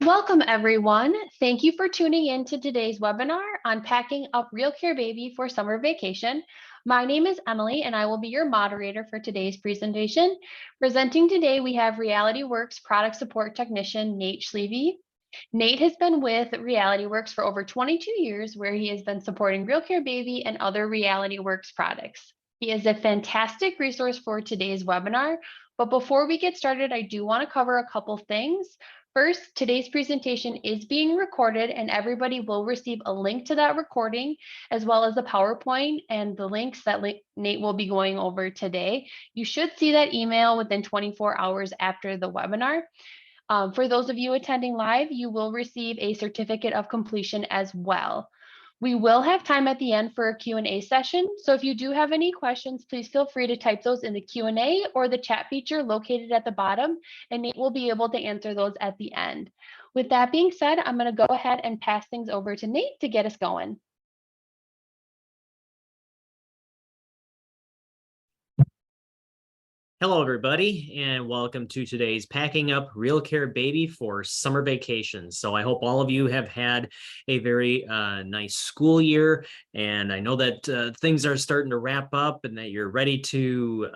Welcome, everyone. Thank you for tuning in to today's webinar on packing up RealCare Baby for summer vacation. My name is Emily, and I will be your moderator for today's presentation. Presenting today, we have Realityworks product support technician, Nate Schlieve. Nate has been with Realityworks for over 22 years, where he has been supporting RealCare Baby and other Realityworks products. He is a fantastic resource for today's webinar. But before we get started, I do want to cover a couple things. First, today's presentation is being recorded and everybody will receive a link to that recording, as well as the PowerPoint and the links that Nate will be going over today. You should see that email within 24 hours after the webinar. For those of you attending live, you will receive a certificate of completion as well. We will have time at the end for a Q&A session. So if you do have any questions, please feel free to type those in the Q&A or the chat feature located at the bottom, and Nate will be able to answer those at the end. With that being said, I'm going to go ahead and pass things over to Nate to get us going. Hello, everybody, and welcome to today's Packing Up RealCare Baby for Summer Vacation. So I hope all of you have had a very nice school year, and I know that things are starting to wrap up and that you're ready to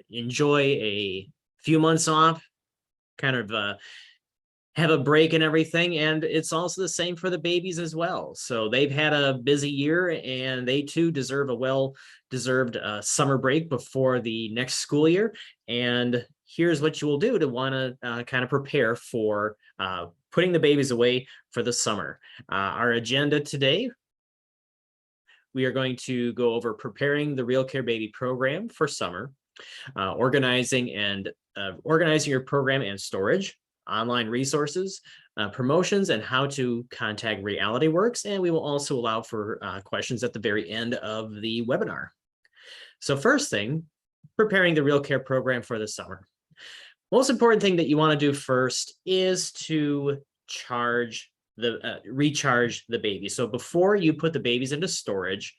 enjoy a few months off, kind of have a break and everything. And it's also the same for the babies as well. So they've had a busy year and they too deserve a well-deserved summer break before the next school year. And here's what you will do to want to kind of prepare for putting the babies away for the summer. Our agenda today, we are going to go over preparing the RealCare Baby program for summer, organizing your program and storage, online resources, promotions, and how to contact Realityworks. And we will also allow for questions at the very end of the webinar. So first thing, preparing the RealCare program for the summer. Most important thing that you want to do first is to recharge the baby. So before you put the babies into storage,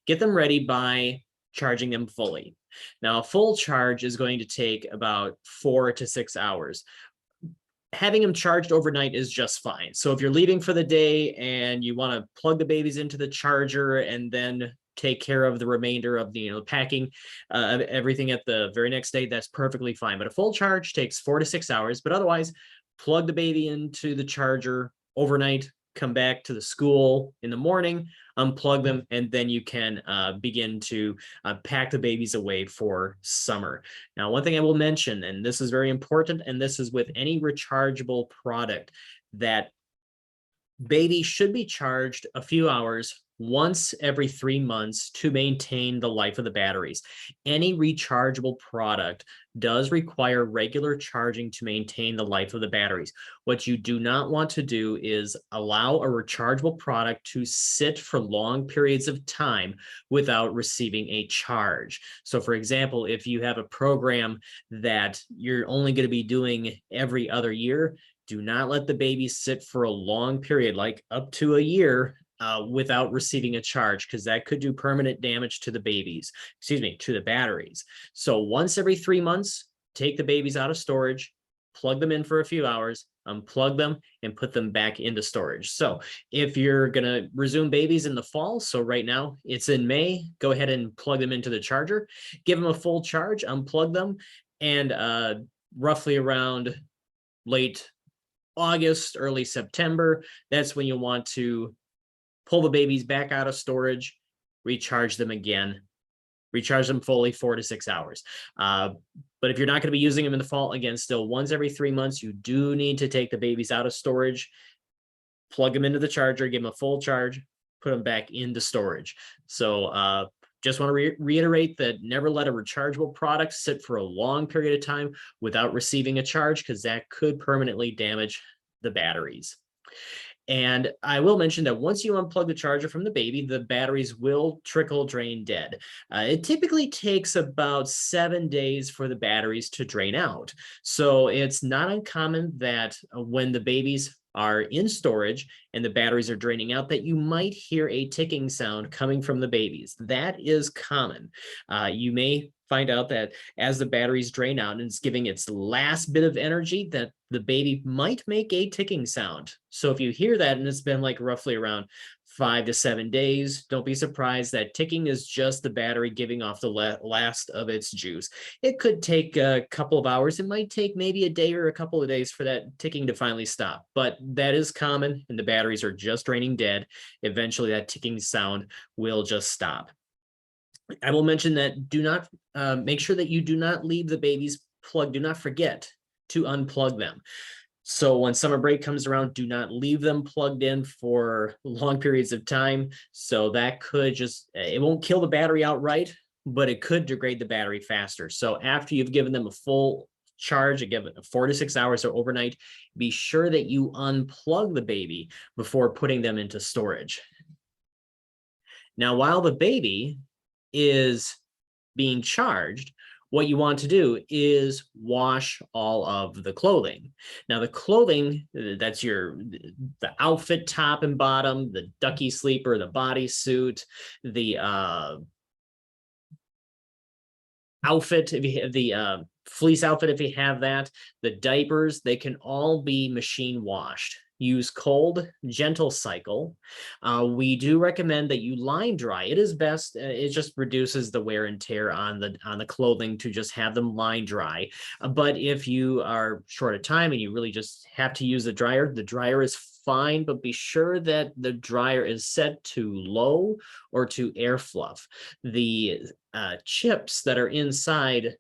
get them ready by charging them fully. Now, a full charge is going to take about 4 to 6 hours. Having them charged overnight is just fine. So if you're leaving for the day and you want to plug the babies into the charger and then take care of the remainder of the packing everything at the very next day, that's perfectly fine. But a full charge takes 4 to 6 hours. But otherwise, plug the baby into the charger overnight, come back to the school in the morning, unplug them, and then you can begin to pack the babies away for summer. Now, one thing I will mention, and this is very important, and this is with any rechargeable product, that baby should be charged a few hours once every 3 months to maintain the life of the batteries. Any rechargeable product does require regular charging to maintain the life of the batteries. What you do not want to do is allow a rechargeable product to sit for long periods of time without receiving a charge. So for example, if you have a program that you're only going to be doing every other year, do not let the baby sit for a long period, like up to a year, without receiving a charge, because that could do permanent damage to the to the batteries. So once every 3 months, take the babies out of storage, plug them in for a few hours, unplug them, and put them back into storage. So if you're going to resume babies in the fall, so right now it's in May, go ahead and plug them into the charger, give them a full charge, unplug them, and roughly around late August, early September, that's when you'll want to pull the babies back out of storage, recharge them again, recharge them fully 4 to 6 hours. But if you're not going to be using them in the fall, again, still once every 3 months, you do need to take the babies out of storage, plug them into the charger, give them a full charge, put them back into storage. So just want to reiterate that never let a rechargeable product sit for a long period of time without receiving a charge, because that could permanently damage the batteries. And I will mention that once you unplug the charger from the baby, the batteries will trickle drain dead. It typically takes about 7 days for the batteries to drain out. So it's not uncommon that when the babies are in storage and the batteries are draining out, that you might hear a ticking sound coming from the babies. That is common. You may find out that as the batteries drain out and it's giving its last bit of energy, that the baby might make a ticking sound. So if you hear that and it's been like roughly around 5 to 7 days, don't be surprised. That ticking is just the battery giving off the last of its juice. It could take a couple of hours. It might take maybe a day or a couple of days for that ticking to finally stop, but that is common and the batteries are just draining dead. Eventually that ticking sound will just stop. I will mention that do not make sure that you do not leave the babies plugged. Do not forget to unplug them. So when summer break comes around, do not leave them plugged in for long periods of time. So that could just, it won't kill the battery outright, but it could degrade the battery faster. So after you've given them a full charge, again, 4 to 6 hours or overnight, be sure that you unplug the baby before putting them into storage. Now, while the baby is being charged, what you want to do is wash all of the clothing. Now, the clothing, that's the outfit top and bottom, the ducky sleeper, the bodysuit, the outfit, if you have the fleece outfit, if you have that, the diapers, they can all be machine washed. Use cold, gentle cycle. We do recommend that you line dry. It is best. It just reduces the wear and tear on the clothing to just have them line dry. But if you are short of time and you really just have to use the dryer is fine, but be sure that the dryer is set to low or to air fluff. The chips that are inside,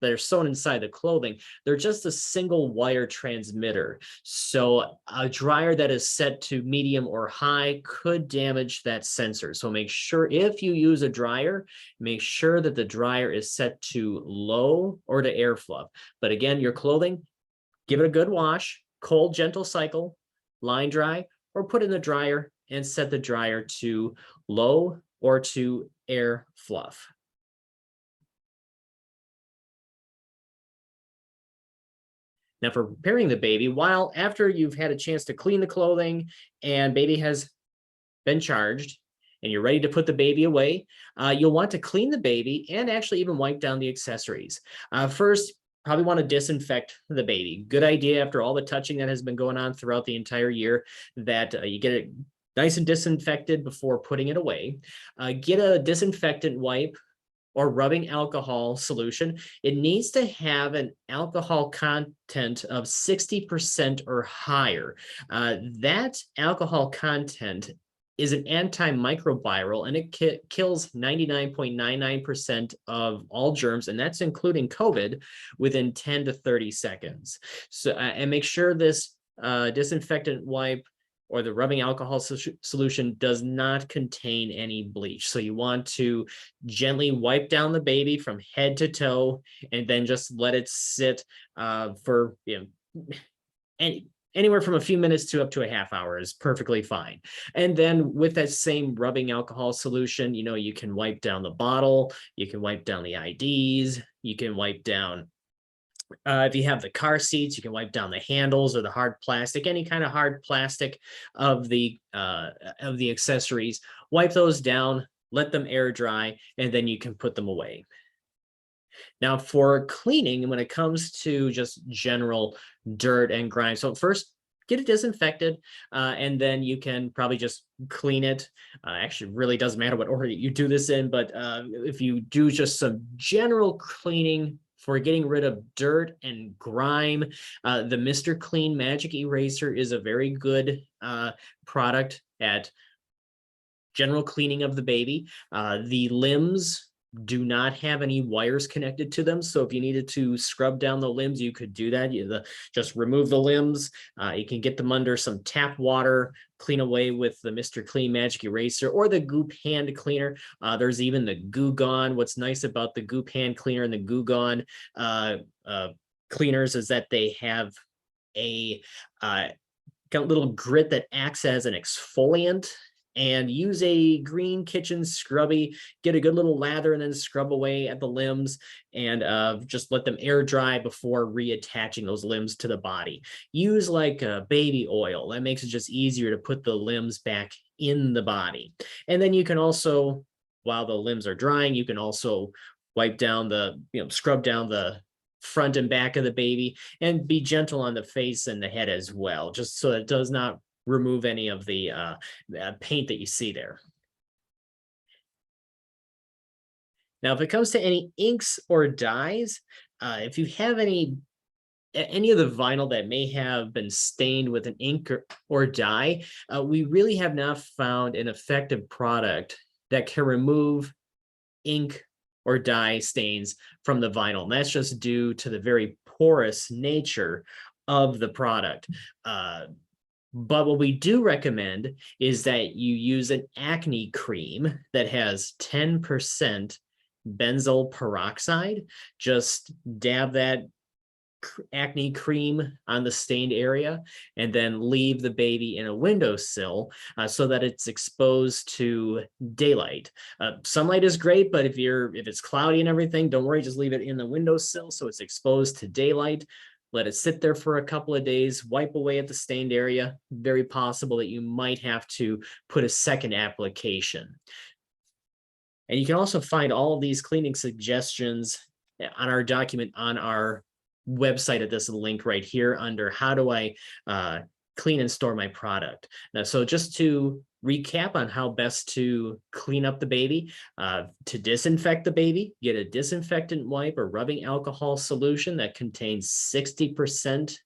that are sewn inside the clothing, they're just a single wire transmitter. So a dryer that is set to medium or high could damage that sensor. So make sure if you use a dryer, make sure that the dryer is set to low or to air fluff. But again, your clothing, give it a good wash, cold, gentle cycle, line dry, or put in the dryer and set the dryer to low or to air fluff. Now, for preparing the baby, after you've had a chance to clean the clothing and baby has been charged and you're ready to put the baby away, you'll want to clean the baby and actually even wipe down the accessories. First, probably want to disinfect the baby. Good idea after all the touching that has been going on throughout the entire year that you get it nice and disinfected before putting it away. Get a disinfectant wipe or rubbing alcohol solution. It needs to have an alcohol content of 60% or higher. That alcohol content is an antimicrobial and it kills 99.99% of all germs, and that's including COVID, within 10 to 30 seconds. So, and make sure this disinfectant wipe or the rubbing alcohol solution does not contain any bleach. So you want to gently wipe down the baby from head to toe and then just let it sit for anywhere from a few minutes to up to a half hour is perfectly fine. And then with that same rubbing alcohol solution, you can wipe down the bottle, you can wipe down the IDs, you can wipe down if you have the car seats, you can wipe down the handles or the hard plastic, any kind of hard plastic of the accessories. Wipe those down, let them air dry, and then you can put them away. Now, for cleaning, when it comes to just general dirt and grime, so first get it disinfected, and then you can probably just clean it. Actually, really doesn't matter what order you do this in, but if you do just some general cleaning for getting rid of dirt and grime, the Mr. Clean Magic Eraser is a very good product at general cleaning of the baby. The limbs do not have any wires connected to them. So if you needed to scrub down the limbs, you could do that. Just remove the limbs. You can get them under some tap water, clean away with the Mr. Clean Magic Eraser or the Goop Hand Cleaner. There's even the Goo Gone. What's nice about the Goop Hand Cleaner and the Goo Gone cleaners is that they have a little grit that acts as an exfoliant. And use a green kitchen scrubby, get a good little lather and then scrub away at the limbs and just let them air dry before reattaching those limbs to the body. Use like baby oil. That makes it just easier to put the limbs back in the body. And then you can also, while the limbs are drying, you can also wipe down scrub down the front and back of the baby, and be gentle on the face and the head as well, just so it does not remove any of the paint that you see there. Now, if it comes to any inks or dyes, if you have any of the vinyl that may have been stained with an ink or dye, we really have not found an effective product that can remove ink or dye stains from the vinyl. And that's just due to the very porous nature of the product. But what we do recommend is that you use an acne cream that has 10% benzoyl peroxide. Just dab that acne cream on the stained area and then leave the baby in a windowsill so that it's exposed to daylight. Sunlight is great, but if it's cloudy and everything, don't worry, just leave it in the windowsill so it's exposed to daylight. Let it sit there for a couple of days, wipe away at the stained area. Very possible that you might have to put a second application. And you can also find all of these cleaning suggestions on our document on our website at this link right here under how do I clean and store my product. Now, so just to recap on how best to clean up the baby, to disinfect the baby, get a disinfectant wipe or rubbing alcohol solution that contains 60%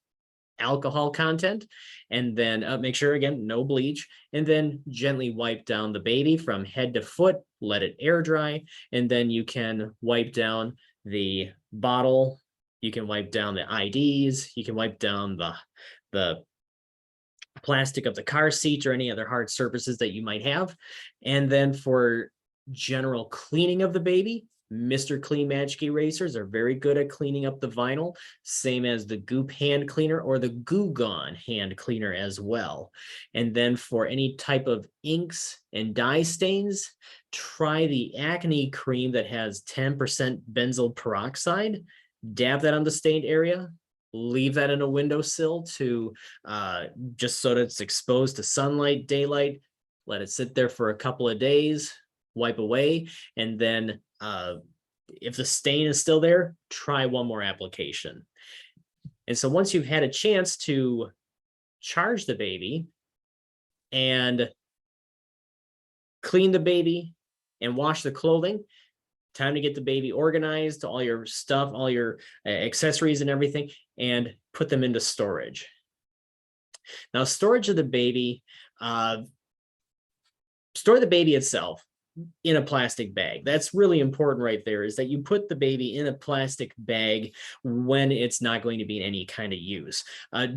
alcohol content, and then make sure, again, no bleach, and then gently wipe down the baby from head to foot, let it air dry, and then you can wipe down the bottle, you can wipe down the IDs, you can wipe down the plastic of the car seat or any other hard surfaces that you might have. And then for general cleaning of the baby, Mr. Clean Magic Erasers are very good at cleaning up the vinyl, same as the Goop hand cleaner or the Goo Gone hand cleaner as well. And then for any type of inks and dye stains, try the acne cream that has 10% benzoyl peroxide. Dab that on the stained area, leave that in a windowsill to just so that it's exposed to sunlight, daylight, let it sit there for a couple of days, wipe away, and then if the stain is still there, try one more application. And so once you've had a chance to charge the baby and clean the baby and wash the clothing, time to get the baby organized, all your stuff, all your accessories and everything, and put them into storage. Now, storage of the baby, store the baby itself in a plastic bag. That's really important right there, is that you put the baby in a plastic bag when it's not going to be in any kind of use.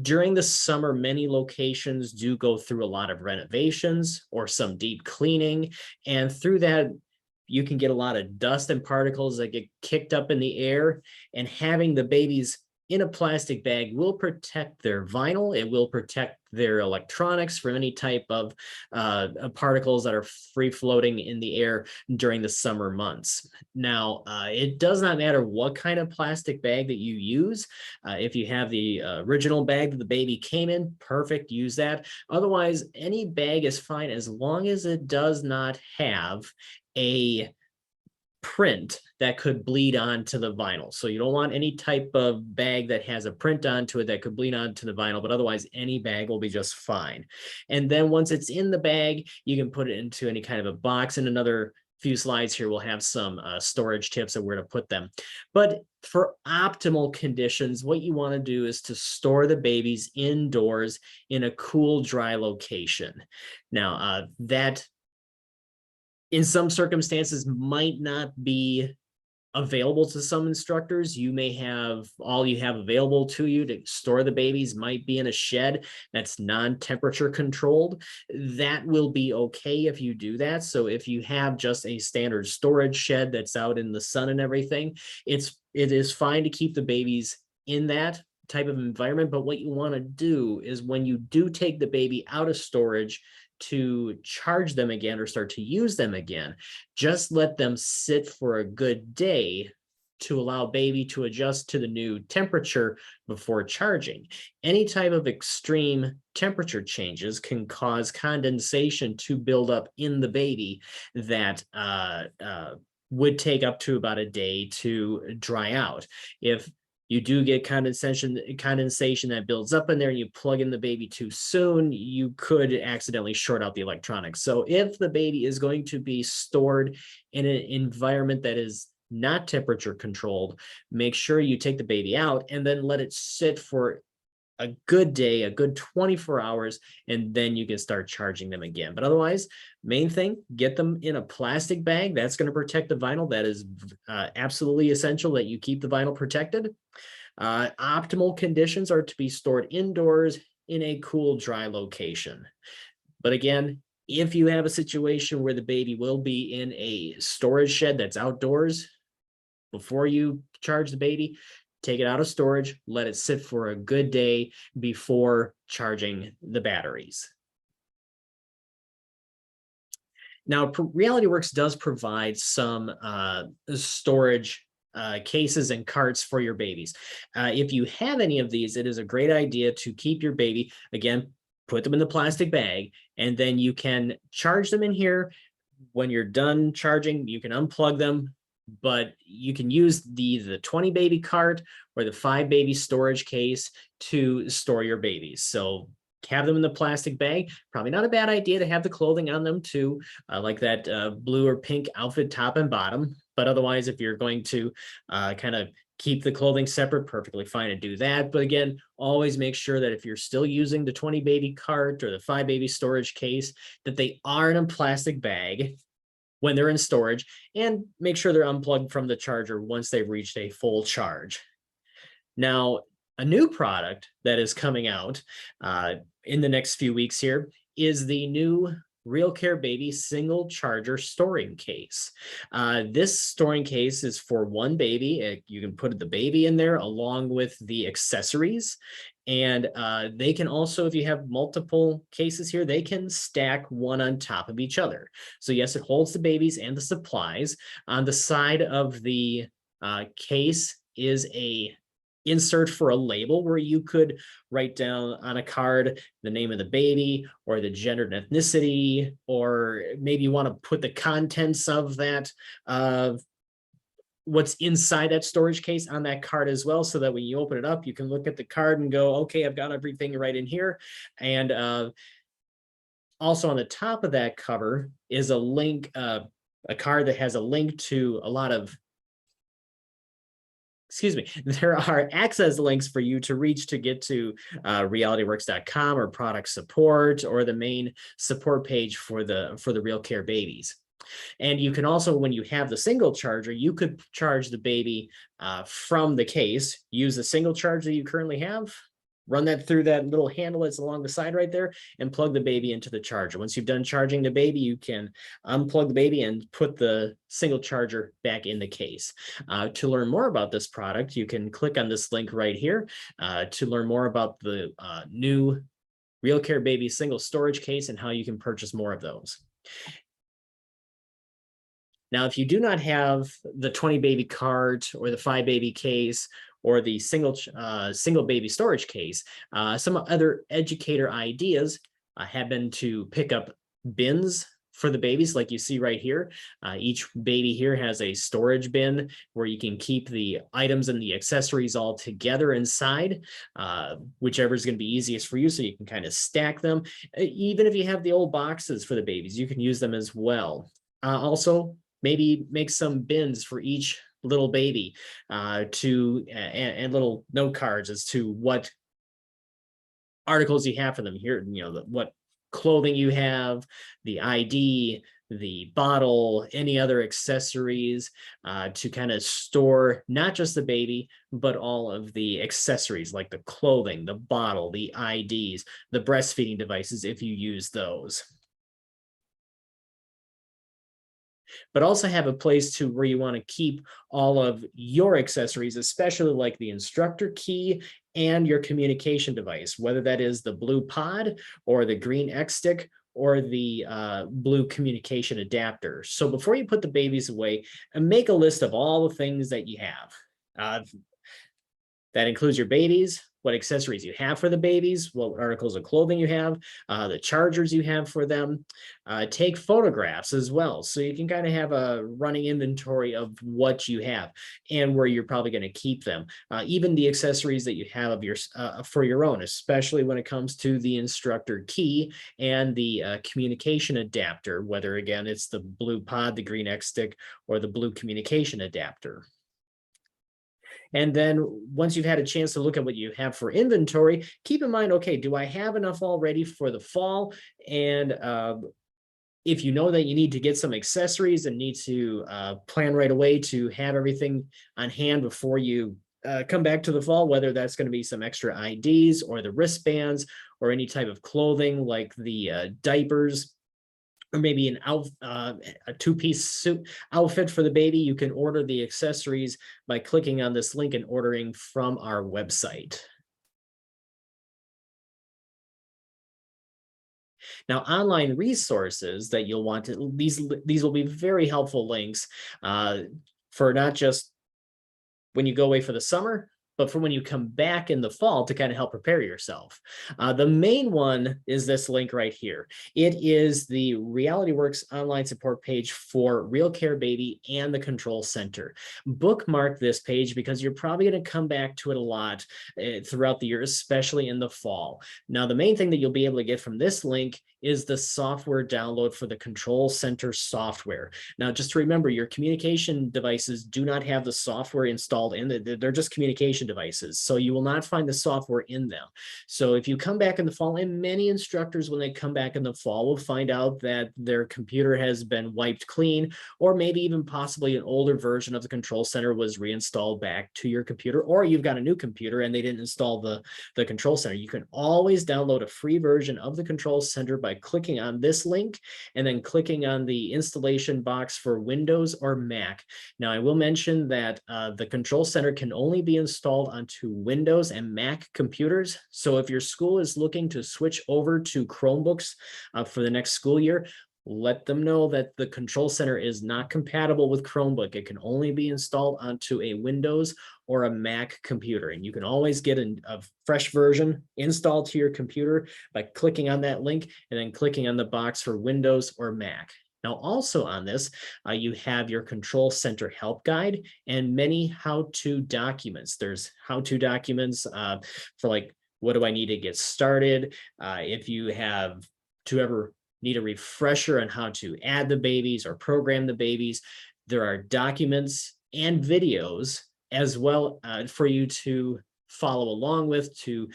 During the summer, many locations do go through a lot of renovations or some deep cleaning, and through that, you can get a lot of dust and particles that get kicked up in the air, and having the babies in a plastic bag will protect their vinyl. It will protect their electronics from any type of particles that are free floating in the air during the summer months. Now, it does not matter what kind of plastic bag that you use. If you have the original bag that the baby came in, perfect, use that. Otherwise, any bag is fine as long as it does not have a print that could bleed onto the vinyl. So you don't want any type of bag that has a print onto it that could bleed onto the vinyl, but otherwise any bag will be just fine. And then once it's in the bag, you can put it into any kind of a box. In another few slides here, we'll have some storage tips of where to put them. But for optimal conditions, what you want to do is to store the babies indoors in a cool, dry location. Now, that in some circumstances might not be available to some instructors. You may have all you have available to you to store the babies might be in a shed that's non-temperature controlled. That will be okay if you do that. So if you have just a standard storage shed that's out in the sun and everything, it is fine to keep the babies in that type of environment. But what you want to do is when you do take the baby out of storage to charge them again or start to use them again, just let them sit for a good day to allow baby to adjust to the new temperature before charging. Any type of extreme temperature changes can cause condensation to build up in the baby that would take up to about a day to dry out. If you do get condensation that builds up in there and you plug in the baby too soon, you could accidentally short out the electronics. So if the baby is going to be stored in an environment that is not temperature controlled, make sure you take the baby out and then let it sit for a good day, a good 24 hours, and then you can start charging them again. But otherwise, main thing, get them in a plastic bag. That's going to protect the vinyl. That is absolutely essential that you keep the vinyl protected. Optimal conditions are to be stored indoors in a cool, dry location. But again, if you have a situation where the baby will be in a storage shed that's outdoors, before you charge the baby, take it out of storage, let it sit for a good day before charging the batteries. Now, Realityworks does provide some storage cases and carts for your babies. If you have any of these, it is a great idea to keep your baby, again, put them in the plastic bag, and then you can charge them in here. When you're done charging, you can unplug them, but you can use the 20 baby cart or the 5 baby storage case to store your babies. So have them in the plastic bag. Probably not a bad idea to have the clothing on them too, like that blue or pink outfit top and bottom. But otherwise, if you're going to kind of keep the clothing separate, perfectly fine to do that. But again, always make sure that if you're still using the 20 baby cart or the 5 baby storage case, that they are in a plastic bag when they're in storage, and make sure they're unplugged from the charger once they've reached a full charge. Now, a new product that is coming out in the next few weeks here is the new RealCare Baby single charger storing case. This storing case is for one baby. You can put the baby in there along with the accessories. And they can also, if you have multiple cases here, they can stack one on top of each other. So yes, it holds the babies and the supplies. On the side of the case is a insert for a label where you could write down on a card the name of the baby or the gender and ethnicity, or maybe you want to put the contents of that what's inside that storage case on that card as well, so that when you open it up, you can look at the card and go, okay, I've got everything right in here. And also on the top of that cover is a link, a card that has a link to a lot of, there are access links for you to reach to get to realityworks.com or product support or the main support page for the RealCare babies. And you can also, when you have the single charger, you could charge the baby from the case, use the single charger you currently have, run that through that little handle that's along the side right there, and plug the baby into the charger. Once you've done charging the baby, you can unplug the baby and put the single charger back in the case. To learn more about this product, you can click on this link right here to learn more about the new RealCare Baby single storage case and how you can purchase more of those. Now, if you do not have the 20 baby cart or the 5 baby case or the single baby storage case, some other educator ideas have been to pick up bins for the babies, like you see right here. Each baby here has a storage bin where you can keep the items and the accessories all together inside, whichever is going to be easiest for you, so you can kind of stack them. Even if you have the old boxes for the babies, you can use them as well. Also, maybe make some bins for each little baby and little note cards as to what articles you have for them here, what clothing you have, the ID, the bottle, any other accessories, to kind of store not just the baby, but all of the accessories like the clothing, the bottle, the IDs, the breastfeeding devices, if you use those. But also have a place to where you want to keep all of your accessories, especially like the instructor key and your communication device, whether that is the blue pod or the green X stick or the blue communication adapter. So before you put the babies away, make a list of all the things that you have. That includes your babies, what accessories you have for the babies, what articles of clothing you have, the chargers you have for them. Take photographs as well, so you can kind of have a running inventory of what you have and where you're probably going to keep them. Even the accessories that you have of your for your own, especially when it comes to the instructor key and the communication adapter, whether again it's the blue pod, the green X stick, or the blue communication adapter. And then once you've had a chance to look at what you have for inventory, keep in mind, okay, do I have enough already for the fall? And if you know that you need to get some accessories and need to plan right away to have everything on hand before you come back to the fall, whether that's going to be some extra IDs or the wristbands or any type of clothing like the diapers, or maybe a two-piece suit outfit for the baby, you can order the accessories by clicking on this link and ordering from our website. Now, online resources that you'll want to, these will be very helpful links for not just when you go away for the summer, but for when you come back in the fall to kind of help prepare yourself. The main one is this link right here. It is the Realityworks online support page for RealCare Baby and the Control Center. Bookmark this page because you're probably going to come back to it a lot throughout the year, especially in the fall. Now, the main thing that you'll be able to get from this link is the software download for the Control Center software. Now, just to remember, your communication devices do not have the software installed in it. They're just communication devices, so you will not find the software in them. So if you come back in the fall, and many instructors when they come back in the fall will find out that their computer has been wiped clean, or maybe even possibly an older version of the Control Center was reinstalled back to your computer, or you've got a new computer and they didn't install the Control Center. You can always download a free version of the Control Center by clicking on this link and then clicking on the installation box for Windows or Mac. Now, I will mention that the Control Center can only be installed onto Windows and Mac computers. So if your school is looking to switch over to Chromebooks for the next school year, let them know that the Control Center is not compatible with Chromebook. It can only be installed onto a Windows or a Mac computer. And you can always get a fresh version installed to your computer by clicking on that link and then clicking on the box for Windows or Mac. Now, also on this, you have your Control Center help guide and many how-to documents. There's how-to documents for like, what do I need to get started? If you have to ever need a refresher on how to add the babies or program the babies, there are documents and videos as well for you to follow along with, to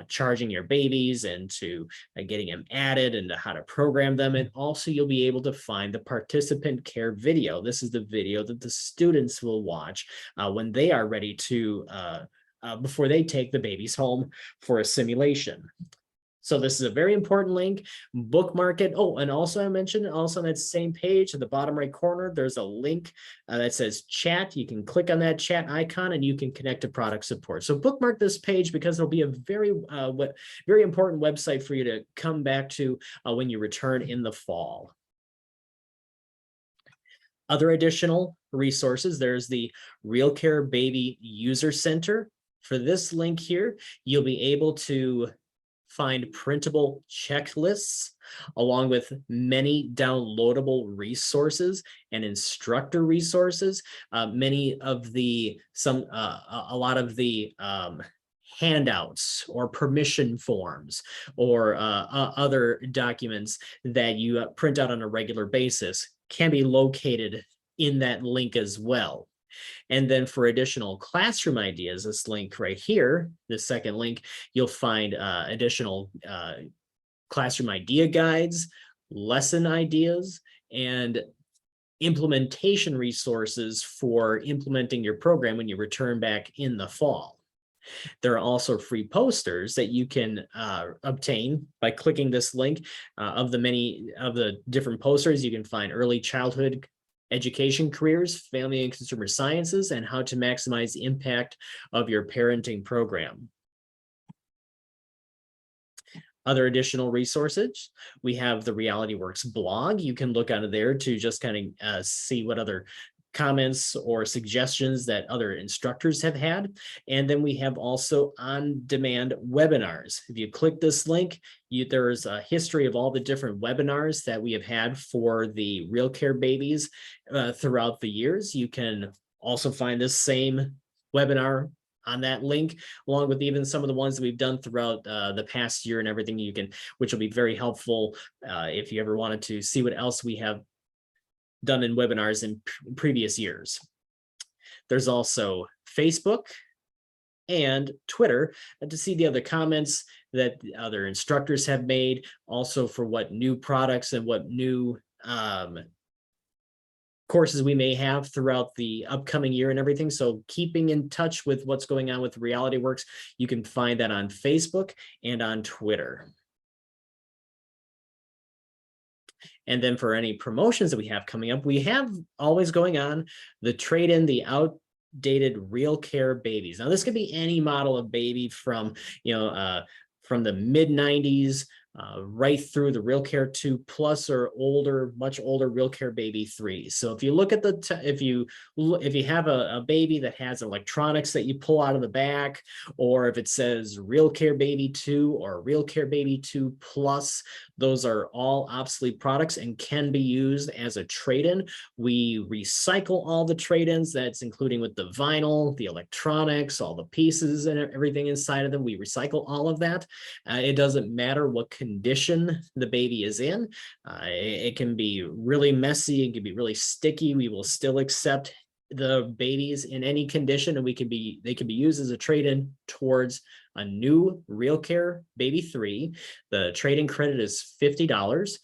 charging your babies and to getting them added and how to program them. And also you'll be able to find the participant care video. This is the video that the students will watch when they are ready to before they take the babies home for a simulation. So this is a very important link. Bookmark it. Oh, and also I mentioned also on that same page at the bottom right corner, there's a link that says chat. You can click on that chat icon and you can connect to product support. So bookmark this page because it'll be a very important website for you to come back to when you return in the fall. Other additional resources, there's the RealCare Baby User Center. For this link here, you'll be able to find printable checklists along with many downloadable resources and instructor resources. A lot of the handouts or permission forms or other documents that you print out on a regular basis can be located in that link as well. And then for additional classroom ideas, this link right here, the second link, you'll find additional classroom idea guides, lesson ideas, and implementation resources for implementing your program when you return back in the fall. There are also free posters that you can obtain by clicking this link. Of the different posters, you can find early childhood education careers, family and consumer sciences, and how to maximize the impact of your parenting program. Other additional resources, we have the Realityworks blog. You can look out of there to just kind of see what other comments or suggestions that other instructors have had. And then we have also on-demand webinars. If you click this link, there's a history of all the different webinars that we have had for the RealCare babies throughout the years. You can also find this same webinar on that link, along with even some of the ones that we've done throughout the past year and everything, which will be very helpful if you ever wanted to see what else we have done in webinars in previous years. There's also Facebook and Twitter to see the other comments that the other instructors have made, also for what new products and what new courses we may have throughout the upcoming year and everything. So keeping in touch with what's going on with Realityworks, you can find that on Facebook and on Twitter. And then for any promotions that we have coming up, we have always going on the trade-in, the outdated RealCare babies. Now this could be any model of baby from, from the mid 90s right through the RealCare 2 Plus or older, much older RealCare Baby 3. So if you look at if you have a baby that has electronics that you pull out of the back, or if it says RealCare Baby 2 or RealCare Baby 2 Plus, those are all obsolete products and can be used as a trade-in. We recycle all the trade-ins, that's including with the vinyl, the electronics, all the pieces and everything inside of them. We recycle all of that. It doesn't matter what condition the baby is in. It can be really messy, it can be really sticky. We will still accept the babies in any condition, and they can be used as a trade-in towards a new RealCare Baby 3. The trade-in credit is $50.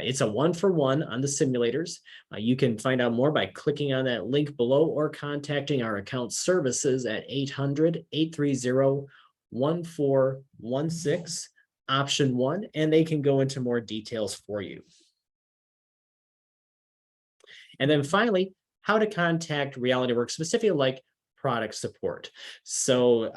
It's a 1-for-1 on the simulators. You can find out more by clicking on that link below or contacting our account services at 800-830-1416, option 1, and they can go into more details for you. And then finally, how to contact Realityworks, specifically like product support. So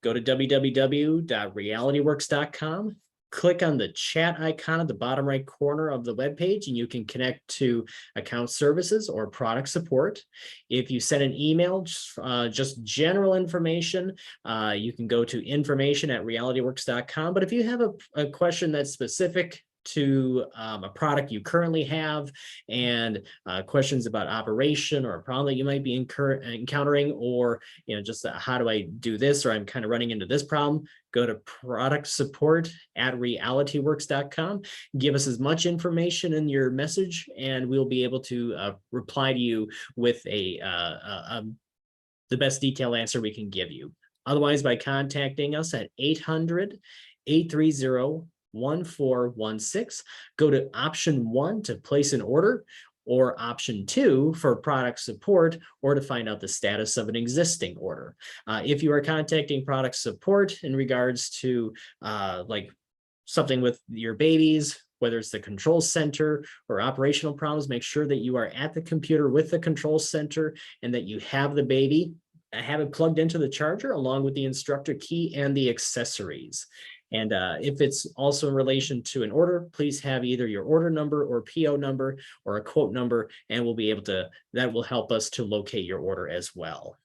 go to www.realityworks.com, click on the chat icon at the bottom right corner of the web page, and you can connect to account services or product support. If you send an email, just general information, you can go to information@realityworks.com. But if you have a question that's specific to a product you currently have, and questions about operation or a problem that you might be encountering, or just how do I do this, or I'm kind of running into this problem, go to product support@realityworks.com. Give us as much information in your message, and we'll be able to reply to you with the best detailed answer we can give you. Otherwise, by contacting us at 800-830-1416, go to option 1 to place an order, or option 2 for product support, or to find out the status of an existing order. If you are contacting product support in regards to like something with your babies, whether it's the control center or operational problems, make sure that you are at the computer with the control center and that you have the baby, have it plugged into the charger along with the instructor key and the accessories. And if it's also in relation to an order, please have either your order number or PO number or a quote number, and we'll be able to, that will help us to locate your order as well.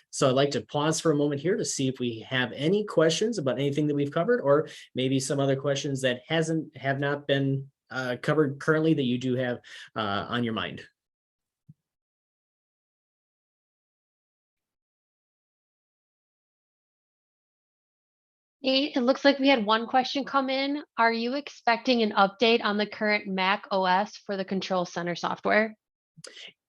So I'd like to pause for a moment here to see if we have any questions about anything that we've covered, or maybe some other questions that have not been covered currently that you do have on your mind. It looks like we had one question come in. Are you expecting an update on the current Mac OS for the Control Center software?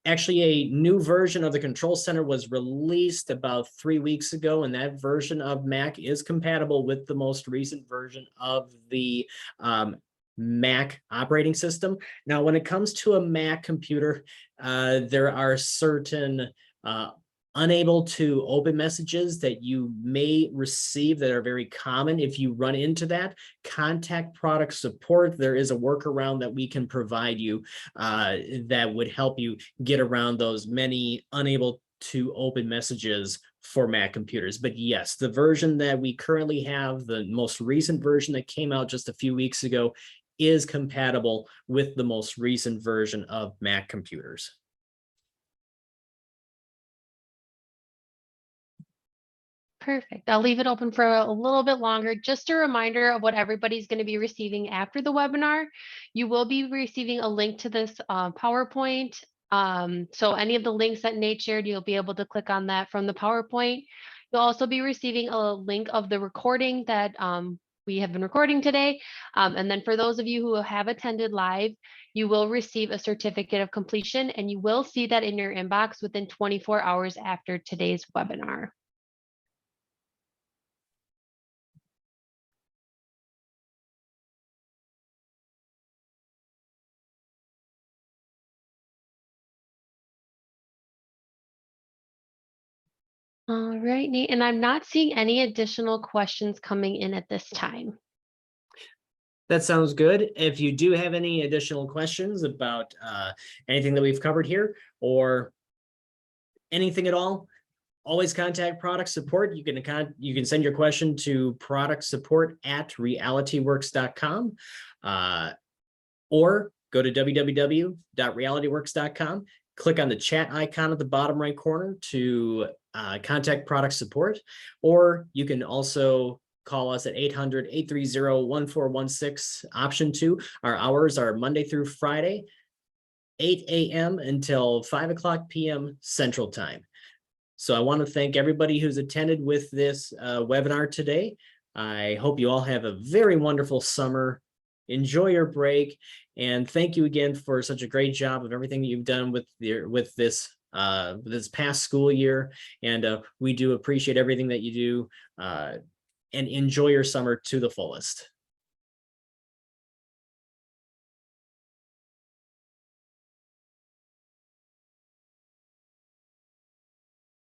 Actually, a new version of the Control Center was released about 3 weeks ago, and that version of Mac is compatible with the most recent version of the Mac operating system. Now, when it comes to a Mac computer, there are certain unable to open messages that you may receive that are very common. If you run into that, contact product support. There is a workaround that we can provide you that would help you get around those many unable to open messages for Mac computers. But yes, the version that we currently have, the most recent version that came out just a few weeks ago, is compatible with the most recent version of Mac computers. Perfect. I'll leave it open for a little bit longer. Just a reminder of what everybody's going to be receiving after the webinar. You will be receiving a link to this PowerPoint. So any of the links that Nate shared, you'll be able to click on that from the PowerPoint. You'll also be receiving a link of the recording that we have been recording today. And then for those of you who have attended live, you will receive a certificate of completion, and you will see that in your inbox within 24 hours after today's webinar. All right, Nate, and I'm not seeing any additional questions coming in at this time. That sounds good. If you do have any additional questions about anything that we've covered here or anything at all, always contact product support. You can send your question to productsupport@realityworks.com or go to www.realityworks.com. Click on the chat icon at the bottom right corner to contact product support, or you can also call us at 800-830-1416, option 2. Our hours are Monday through Friday, 8 a.m. until 5 p.m. Central Time. So I want to thank everybody who's attended with this webinar today. I hope you all have a very wonderful summer. Enjoy your break, and thank you again for such a great job of everything that you've done with this past school year. And we do appreciate everything that you do, and enjoy your summer to the fullest.